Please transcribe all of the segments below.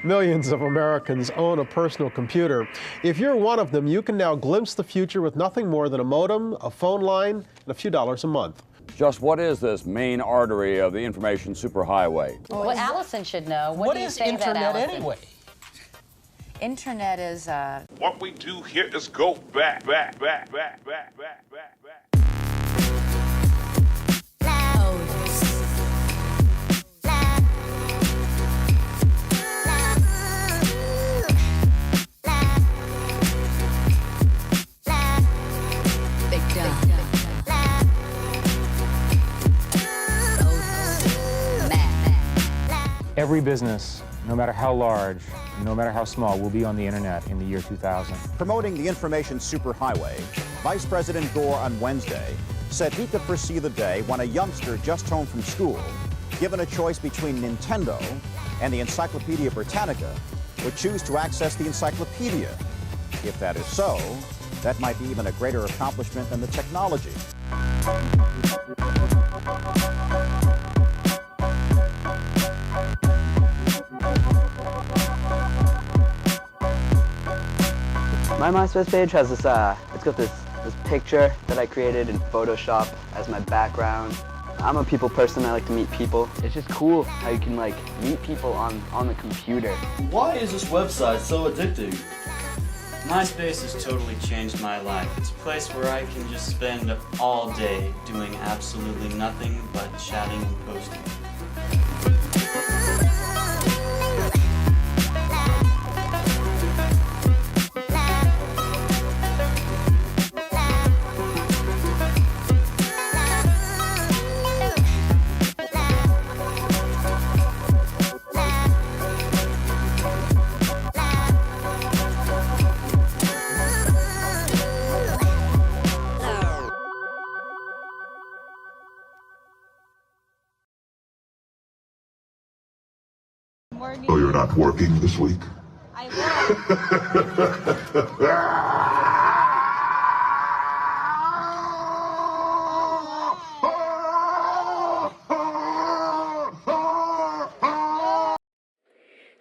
Millions of Americans own a personal computer. If you're one of them, you can now glimpse the future with nothing more than a modem, a phone line, and a few dollars a month. Just what is this main artery of the information superhighway? Well, Allison should know. What is internet anyway? Internet is, What we do here is go back. Every business, no matter how large, no matter how small, will be on the internet in the year 2000. Promoting the information superhighway, Vice President Gore on Wednesday said he could foresee the day when a youngster just home from school, given a choice between Nintendo and the Encyclopedia Britannica, would choose to access the encyclopedia. If that is so, that might be even a greater accomplishment than the technology. My Myspace page has this, it's got this picture that I created in Photoshop as my background. I'm a people person, I like to meet people. It's just cool how you can like meet people on the computer. Why is this website so addicting? MySpace has totally changed my life. It's a place where I can just spend all day doing absolutely nothing but chatting and posting. Oh, you're not working this week? I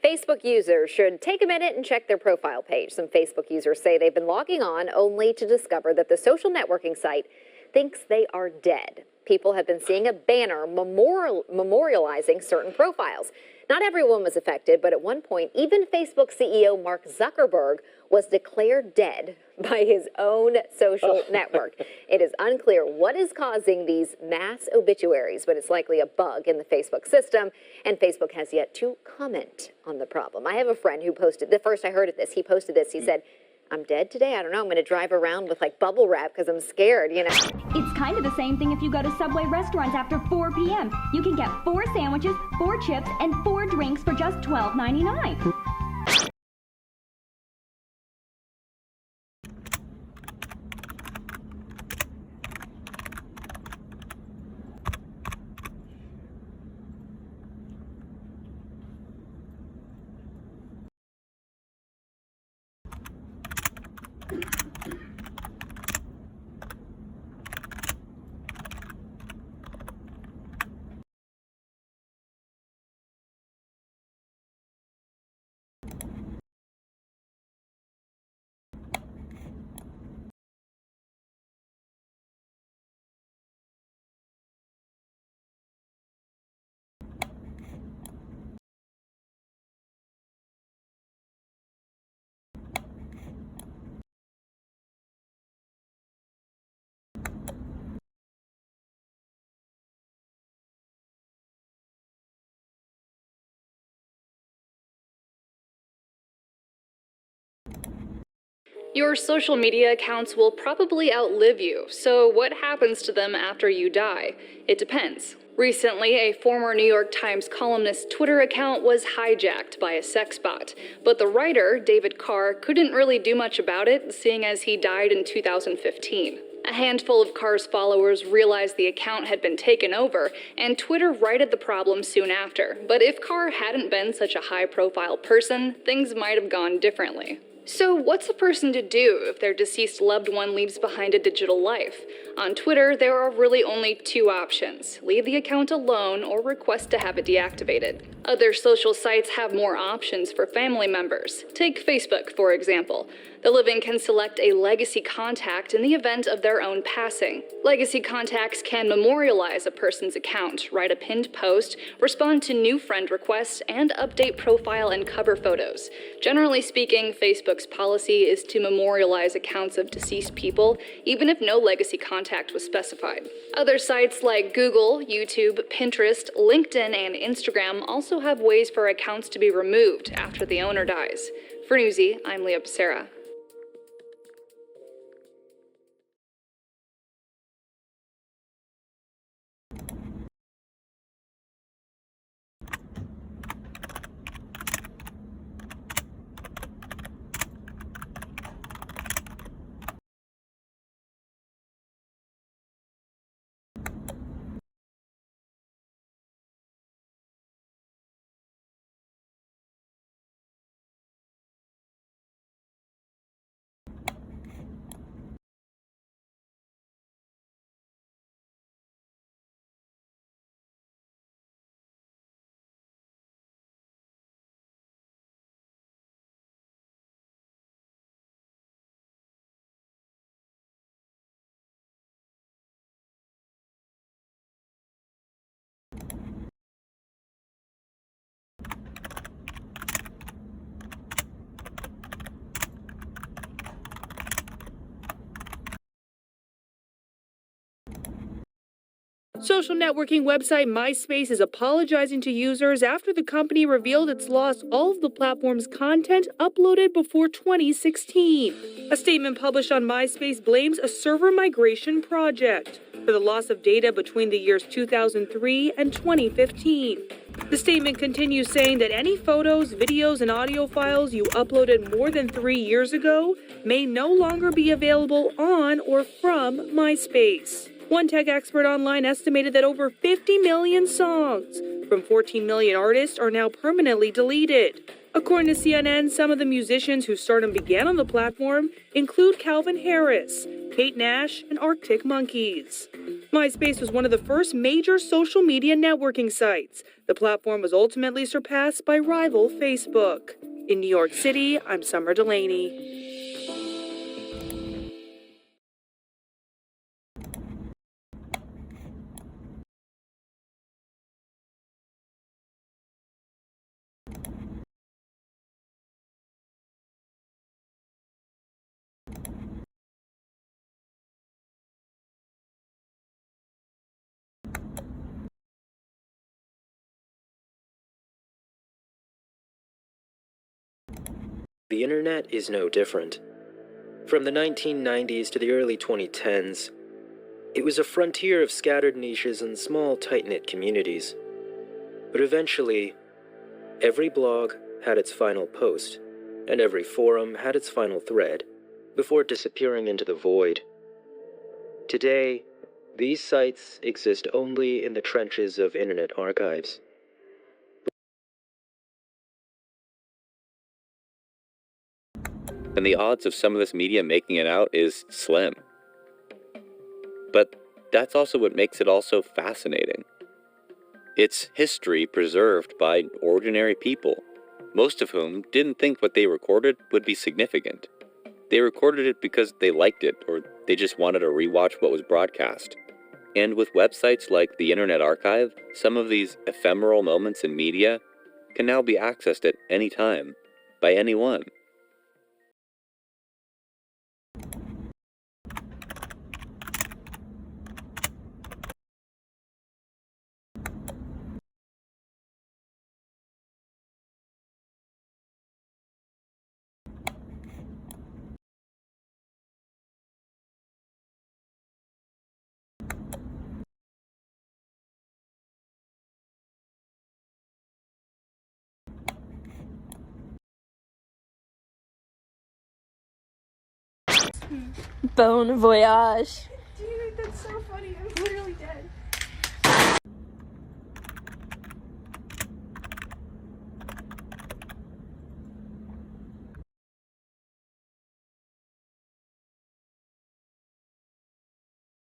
Facebook users should take a minute and check their profile page. Some Facebook users say they've been logging on only to discover that the social networking site thinks they are dead. People have been seeing a banner memorializing certain profiles. Not everyone was affected, but at one point, even Facebook CEO Mark Zuckerberg was declared dead by his own social network. It is unclear what is causing these mass obituaries, but it's likely a bug in the Facebook system, and Facebook has yet to comment on the problem. I have a friend who posted, the first I heard of this, he posted this, he said, I'm dead today. I don't know. I'm going to drive around with like bubble wrap because I'm scared, you know. It's kind of the same thing if you go to Subway restaurants after 4 p.m. You can get 4 sandwiches, 4 chips, and 4 drinks for just $12.99. Your social media accounts will probably outlive you, so what happens to them after you die? It depends. Recently, a former New York Times columnist's Twitter account was hijacked by a sex bot, but the writer, David Carr, couldn't really do much about it, seeing as he died in 2015. A handful of Carr's followers realized the account had been taken over, and Twitter righted the problem soon after. But if Carr hadn't been such a high-profile person, things might have gone differently. So what's a person to do if their deceased loved one leaves behind a digital life? On Twitter, there are really only two options: leave the account alone or request to have it deactivated. Other social sites have more options for family members. Take Facebook, for example. The living can select a legacy contact in the event of their own passing. Legacy contacts can memorialize a person's account, write a pinned post, respond to new friend requests, and update profile and cover photos. Generally speaking, Facebook's policy is to memorialize accounts of deceased people, even if no legacy contact was specified. Other sites like Google, YouTube, Pinterest, LinkedIn, and Instagram also have ways for accounts to be removed after the owner dies. For Newsy, I'm Leah Becerra. Social networking website Myspace is apologizing to users after the company revealed it's lost all of the platform's content uploaded before 2016. A statement published on Myspace blames a server migration project for the loss of data between the years 2003 and 2015. The statement continues saying that any photos, videos, and audio files you uploaded more than 3 years ago may no longer be available on or from MySpace. One tech expert online estimated that over 50 million songs from 14 million artists are now permanently deleted. According to CNN, some of the musicians whose stardom began on the platform include Calvin Harris, Kate Nash, and Arctic Monkeys. MySpace was one of the first major social media networking sites. The platform was ultimately surpassed by rival Facebook. In New York City, I'm Summer Delaney. The internet is no different. From the 1990s to the early 2010s, it was a frontier of scattered niches and small, tight-knit communities. But eventually, every blog had its final post, and every forum had its final thread, before disappearing into the void. Today, these sites exist only in the trenches of internet archives. And the odds of some of this media making it out is slim. But that's also what makes it all so fascinating. It's history preserved by ordinary people, most of whom didn't think what they recorded would be significant. They recorded it because they liked it, or they just wanted to rewatch what was broadcast. And with websites like the Internet Archive, some of these ephemeral moments in media can now be accessed at any time, by anyone. Bon voyage. Dude, that's so funny. I'm literally dead.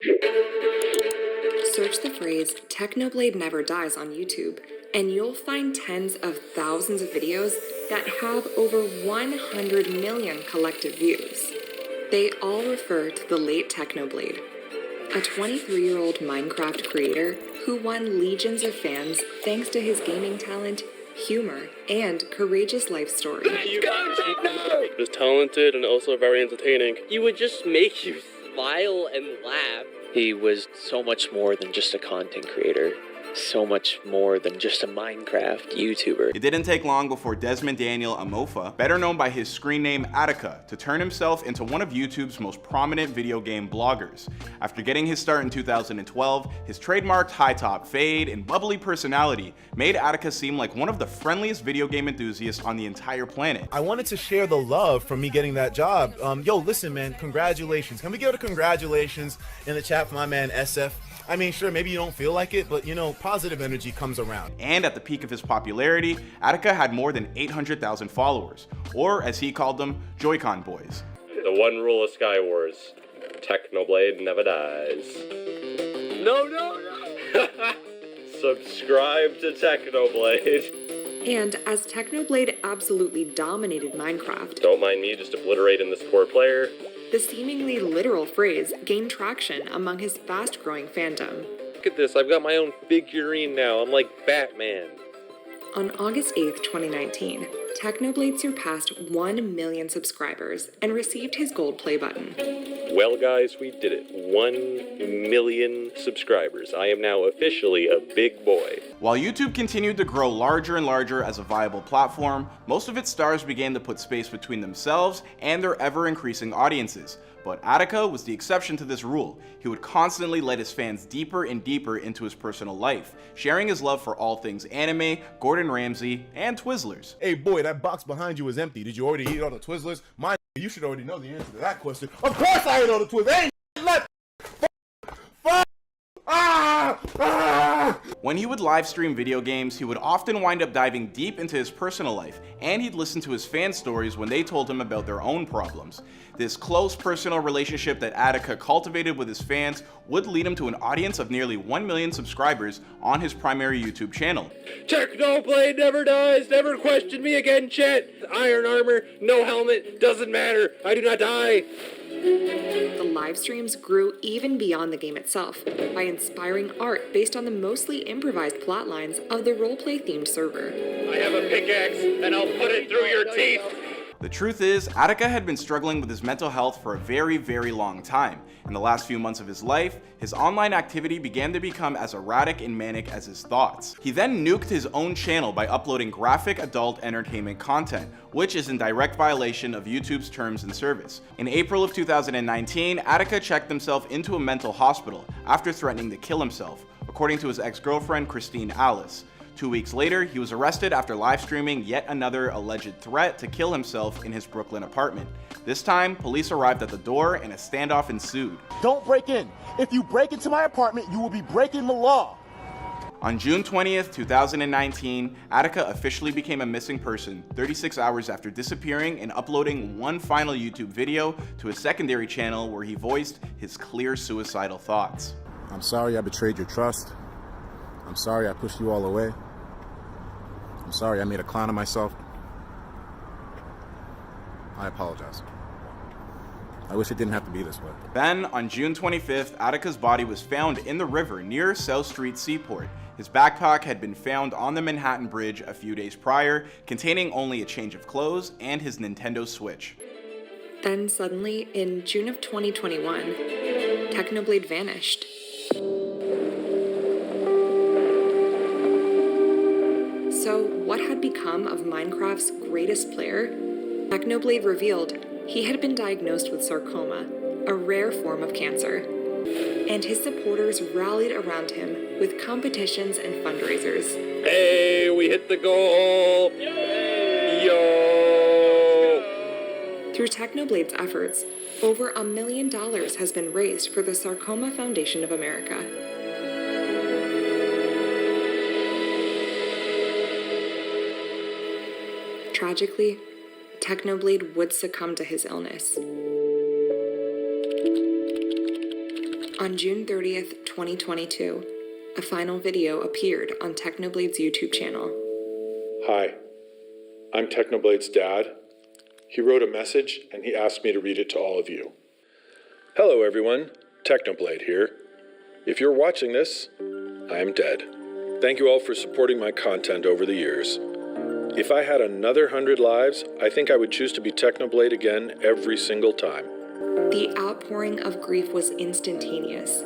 Search the phrase Technoblade Never Dies on YouTube, and you'll find tens of thousands of videos that have over 100 million collective views. They all refer to the late Technoblade, a 23-year-old Minecraft creator who won legions of fans thanks to his gaming talent, humor, and courageous life story. He was talented and also very entertaining. He would just make you smile and laugh. He was so much more than just a content creator. So much more than just a Minecraft YouTuber. It didn't take long before Desmond Daniel Amofa, better known by his screen name Attica, to turn himself into one of YouTube's most prominent video game bloggers. After getting his start in 2012, his trademarked high top fade and bubbly personality made Attica seem like one of the friendliest video game enthusiasts on the entire planet. I wanted to share the love from me getting that job. Yo, listen, man, congratulations. Can we give a congratulations in the chat for my man SF? I mean, sure, maybe you don't feel like it, but you know, positive energy comes around. And at the peak of his popularity, Attica had more than 800,000 followers, or as he called them, Joy-Con boys. The one rule of Skywars, Technoblade never dies. No. Subscribe to Technoblade. And as Technoblade absolutely dominated Minecraft, Don't mind me just obliterating this poor player. the seemingly literal phrase gained traction among his fast-growing fandom. Look at this, I've got my own figurine now. I'm like Batman. On August 8th, 2019, Technoblade surpassed 1 million subscribers and received his gold play button. Well, guys, we did it. 1 million subscribers. I am now officially a big boy. While YouTube continued to grow larger and larger as a viable platform, most of its stars began to put space between themselves and their ever-increasing audiences. But Attica was the exception to this rule. He would constantly let his fans deeper and deeper into his personal life, sharing his love for all things anime, Gordon Ramsay, and Twizzlers. Hey boy, that box behind you is empty. Did you already eat all the Twizzlers? You should already know the answer to that question. Of course I ate all the Twizzlers. Hey, When he would live stream video games, he would often wind up diving deep into his personal life, and he'd listen to his fan stories when they told him about their own problems. This close personal relationship that Attica cultivated with his fans would lead him to an audience of nearly 1 million subscribers on his primary YouTube channel. Technoblade never dies, never question me again, chat. Iron armor, no helmet, doesn't matter, I do not die. The live streams grew even beyond the game itself by inspiring art based on the mostly improvised plot lines of the roleplay themed server. I have a pickaxe and I'll put it through your teeth. The truth is, Attica had been struggling with his mental health for a very, very long time. In the last few months of his life, his online activity began to become as erratic and manic as his thoughts. He then nuked his own channel by uploading graphic adult entertainment content, which is in direct violation of YouTube's terms and service. In April of 2019, Attica checked himself into a mental hospital after threatening to kill himself, according to his ex-girlfriend Christine Alice. 2 weeks later, he was arrested after live streaming yet another alleged threat to kill himself in his Brooklyn apartment. This time, police arrived at the door and a standoff ensued. Don't break in. If you break into my apartment, you will be breaking the law. On June 20th, 2019, Attica officially became a missing person 36 hours after disappearing and uploading one final YouTube video to a secondary channel where he voiced his clear suicidal thoughts. I'm sorry I betrayed your trust. I'm sorry I pushed you all away. I'm sorry I made a clown of myself. I apologize. I wish it didn't have to be this way. Then, on June 25th, Attica's body was found in the river near South Street Seaport. His backpack had been found on the Manhattan Bridge a few days prior, containing only a change of clothes and his Nintendo Switch. Then suddenly, in June of 2021, Technoblade vanished. So, what had become of Minecraft's greatest player? Technoblade revealed he had been diagnosed with sarcoma, a rare form of cancer. And his supporters rallied around him with competitions and fundraisers. Hey, we hit the goal! Yo! Through Technoblade's efforts, over $1 million has been raised for the Sarcoma Foundation of America. Tragically, Technoblade would succumb to his illness. On June 30th, 2022, a final video appeared on Technoblade's YouTube channel. Hi, I'm Technoblade's dad. He wrote a message and he asked me to read it to all of you. Hello everyone, Technoblade here. If you're watching this, I am dead. Thank you all for supporting my content over the years. If I had another 100 lives, I think I would choose to be Technoblade again every single time. The outpouring of grief was instantaneous.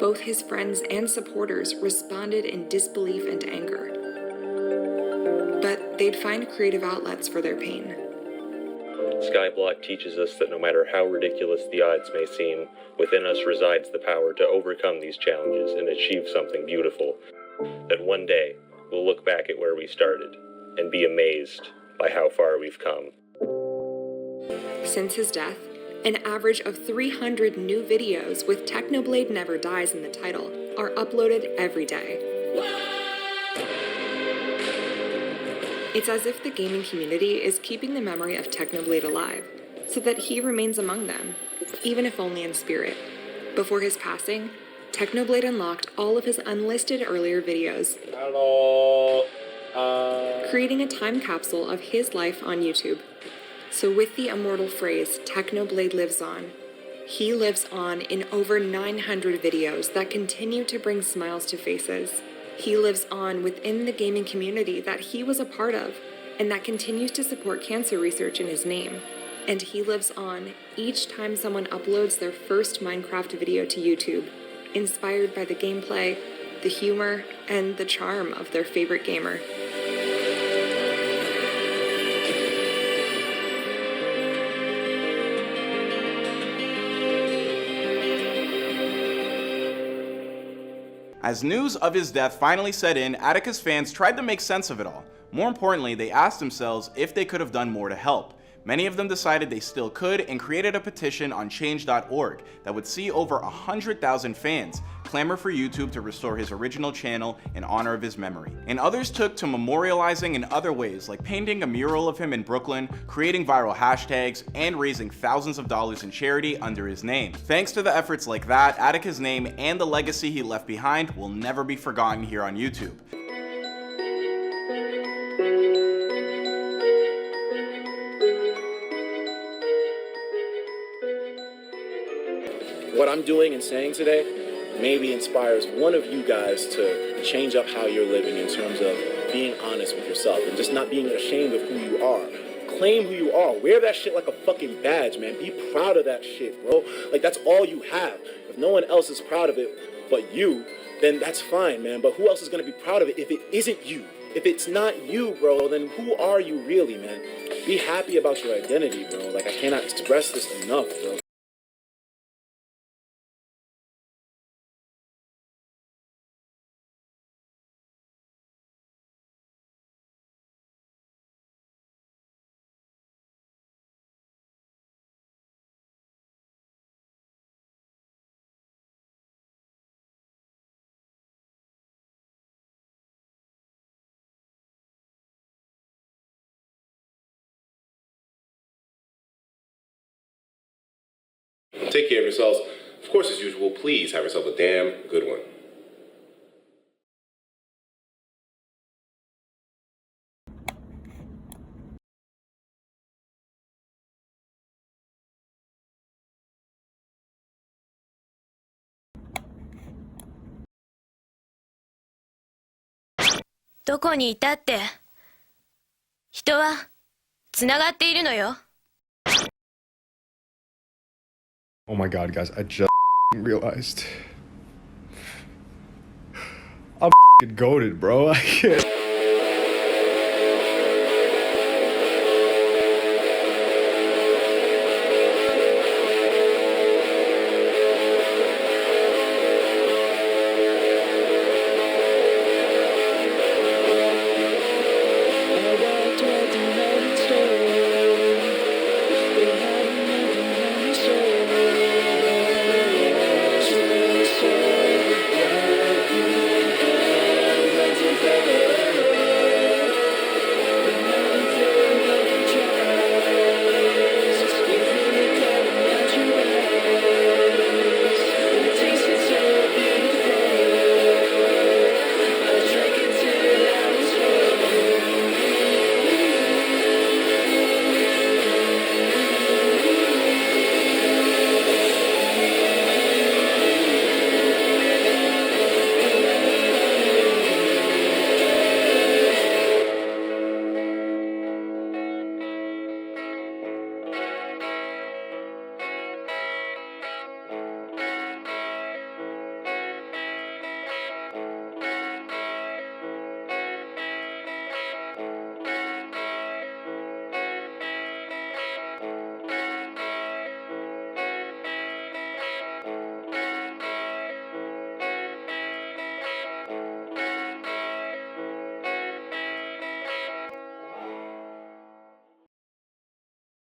Both his friends and supporters responded in disbelief and anger. But they'd find creative outlets for their pain. Skyblock teaches us that no matter how ridiculous the odds may seem, within us resides the power to overcome these challenges and achieve something beautiful. That one day, we'll look back at where we started and be amazed by how far we've come. Since his death, an average of 300 new videos with Technoblade Never Dies in the title are uploaded every day. It's as if the gaming community is keeping the memory of Technoblade alive, so that he remains among them, even if only in spirit. Before his passing, Technoblade unlocked all of his unlisted earlier videos, creating a time capsule of his life on YouTube. So with the immortal phrase, Technoblade lives on, he lives on in over 900 videos that continue to bring smiles to faces. He lives on within the gaming community that he was a part of, and that continues to support cancer research in his name. And he lives on each time someone uploads their first Minecraft video to YouTube, inspired by the gameplay, the humor, and the charm of their favorite gamer. As news of his death finally set in, Attica's fans tried to make sense of it all. More importantly, they asked themselves if they could have done more to help. Many of them decided they still could and created a petition on change.org that would see over 100,000 fans clamor for YouTube to restore his original channel in honor of his memory. And others took to memorializing in other ways, like painting a mural of him in Brooklyn, creating viral hashtags, and raising thousands of dollars in charity under his name. Thanks to the efforts like that, Attica's name and the legacy he left behind will never be forgotten here on YouTube. What I'm doing and saying today maybe inspires one of you guys to change up how you're living in terms of being honest with yourself and just not being ashamed of who you are. Claim who you are. Wear that shit like a fucking badge, man. Be proud of that shit, bro. Like, that's all you have. If no one else is proud of it but you, then that's fine, man. But who else is gonna be proud of it if it isn't you? If it's not you, bro, then who are you really, man? Be happy about your identity, bro. Like, I cannot express this enough, bro. Take care of yourselves. Of course, as usual, please have yourself a damn good one.どこにいたって人はつながっているのよ。 Oh my god, guys, I just realized I'm goated, bro. I can't.